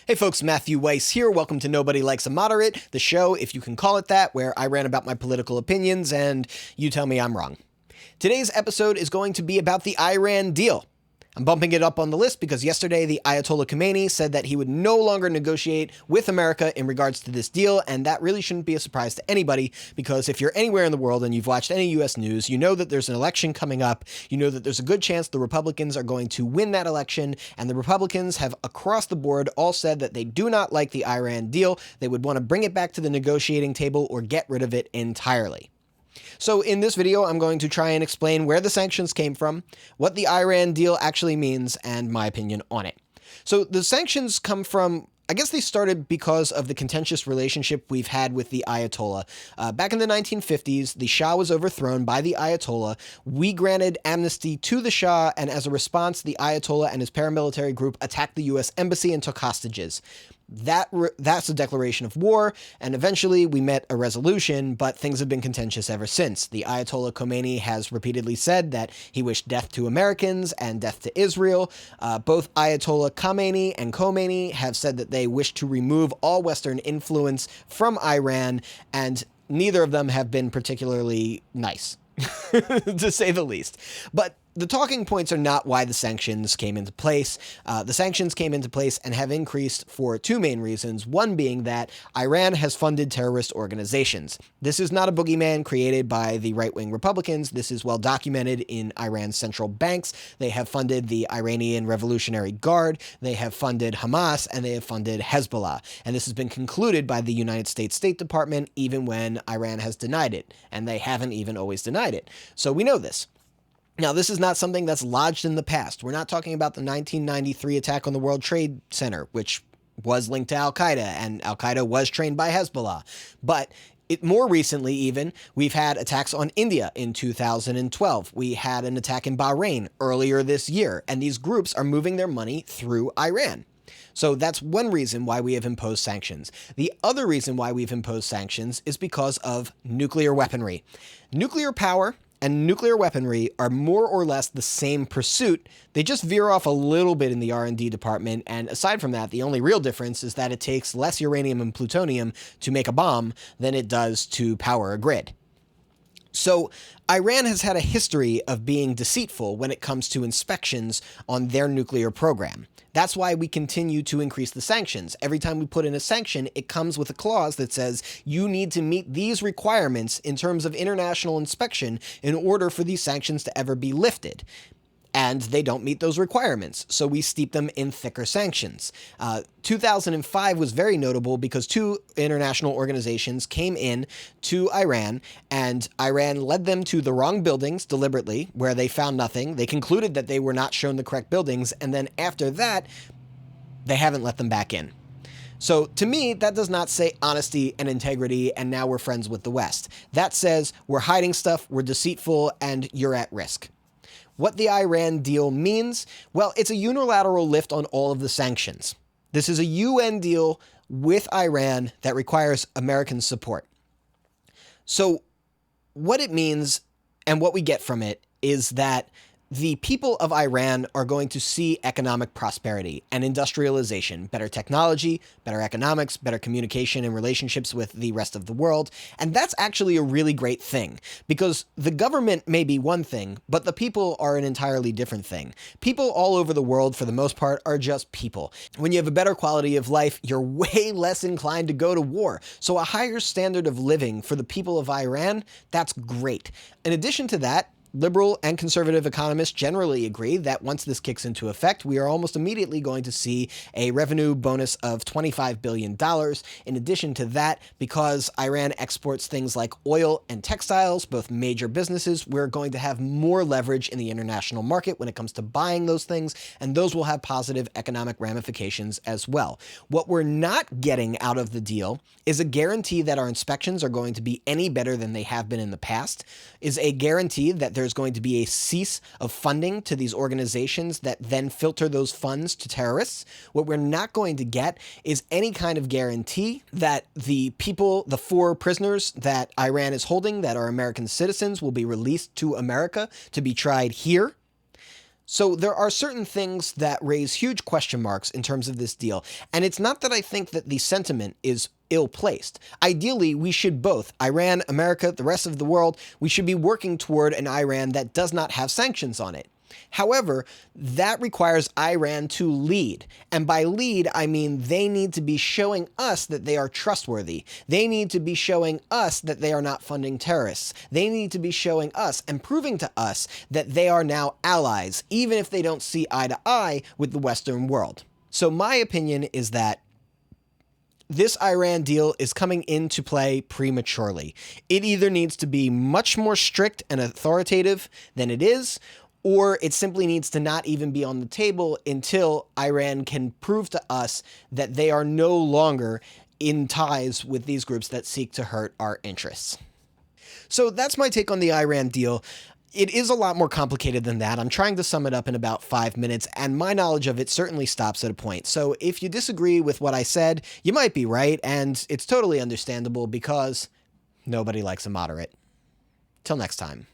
Hey folks, Matthew Weiss here. Welcome to Nobody Likes a Moderate, the show, if you can call it that, where I rant about my political opinions and you tell me I'm wrong. Today's episode is going to be about the Iran deal. I'm bumping it up on the list because yesterday the Ayatollah Khomeini said that he would no longer negotiate with America in regards to this deal, and that really shouldn't be a surprise to anybody because if you're anywhere in the world and you've watched any U.S. news, you know that there's an election coming up, you know that there's a good chance the Republicans are going to win that election, and the Republicans have across the board all said that they do not like the Iran deal, they would want to bring it back to the negotiating table or get rid of it entirely. So in this video, I'm going to try and explain where the sanctions came from, what the Iran deal actually means, and my opinion on it. So the sanctions come from, I guess they started because of the contentious relationship we've had with the Ayatollah. Back in the 1950s, the Shah was overthrown by the Ayatollah. We granted amnesty to the Shah, and as a response, the Ayatollah and his paramilitary group attacked the U.S. embassy and took hostages. That's a declaration of war, and eventually we met a resolution, but things have been contentious ever since. The Ayatollah Khomeini has repeatedly said that he wished death to Americans and death to Israel. Both Ayatollah Khamenei and Khomeini have said that they wish to remove all Western influence from Iran, and neither of them have been particularly nice, to say the least. But the talking points are not why the sanctions came into place. The sanctions came into place and have increased for two main reasons, one being that Iran has funded terrorist organizations. This is not a boogeyman created by the right-wing Republicans. This is well documented in Iran's central banks. They have funded the Iranian Revolutionary Guard, they have funded Hamas, and they have funded Hezbollah. And this has been concluded by the United States State Department even when Iran has denied it, and they haven't even always denied it. So we know this. Now, this is not something that's lodged in the past. We're not talking about the 1993 attack on the World Trade Center, which was linked to Al-Qaeda, and Al-Qaeda was trained by Hezbollah. But more recently even, we've had attacks on India in 2012. We had an attack in Bahrain earlier this year, and these groups are moving their money through Iran. So that's one reason why we have imposed sanctions. The other reason why we've imposed sanctions is because of nuclear weaponry. Nuclear power and nuclear weaponry are more or less the same pursuit. They just veer off a little bit in the R&D department, and aside from that, the only real difference is that it takes less uranium and plutonium to make a bomb than it does to power a grid. So Iran has had a history of being deceitful when it comes to inspections on their nuclear program. That's why we continue to increase the sanctions. Every time we put in a sanction, it comes with a clause that says you need to meet these requirements in terms of international inspection in order for these sanctions to ever be lifted. And they don't meet those requirements, so we steep them in thicker sanctions. 2005 was very notable because two international organizations came in to Iran, and Iran led them to the wrong buildings deliberately, where they found nothing. They concluded that they were not shown the correct buildings, and then after that, they haven't let them back in. So to me, that does not say honesty and integrity, and now we're friends with the West. That says we're hiding stuff, we're deceitful, and you're at risk. What the Iran deal means? Well, it's a unilateral lift on all of the sanctions. This is a UN deal with Iran that requires American support. So what it means and what we get from it is that the people of Iran are going to see economic prosperity and industrialization, better technology, better economics, better communication and relationships with the rest of the world. And that's actually a really great thing because the government may be one thing, but the people are an entirely different thing. People all over the world, for the most part, are just people. When you have a better quality of life, you're way less inclined to go to war. So a higher standard of living for the people of Iran, that's great. In addition to that, liberal and conservative economists generally agree that once this kicks into effect, we are almost immediately going to see a revenue bonus of $25 billion. In addition to that, because Iran exports things like oil and textiles, both major businesses, we're going to have more leverage in the international market when it comes to buying those things, and those will have positive economic ramifications as well. What we're not getting out of the deal is a guarantee that our inspections are going to be any better than they have been in the past, is a guarantee that there's going to be a cease of funding to these organizations that then filter those funds to terrorists. What we're not going to get is any kind of guarantee that the people, the 4 prisoners that Iran is holding that are American citizens, will be released to America to be tried here. So there are certain things that raise huge question marks in terms of this deal, and it's not that I think that the sentiment is ill-placed. Ideally, we should both, Iran, America, the rest of the world, we should be working toward an Iran that does not have sanctions on it. However, that requires Iran to lead. And by lead, I mean they need to be showing us that they are trustworthy. They need to be showing us that they are not funding terrorists. They need to be showing us and proving to us that they are now allies, even if they don't see eye to eye with the Western world. So my opinion is that this Iran deal is coming into play prematurely. It either needs to be much more strict and authoritative than it is, or it simply needs to not even be on the table until Iran can prove to us that they are no longer in ties with these groups that seek to hurt our interests. So that's my take on the Iran deal. It is a lot more complicated than that. I'm trying to sum it up in about 5 minutes, and my knowledge of it certainly stops at a point. So if you disagree with what I said, you might be right, and it's totally understandable because nobody likes a moderate. Till next time.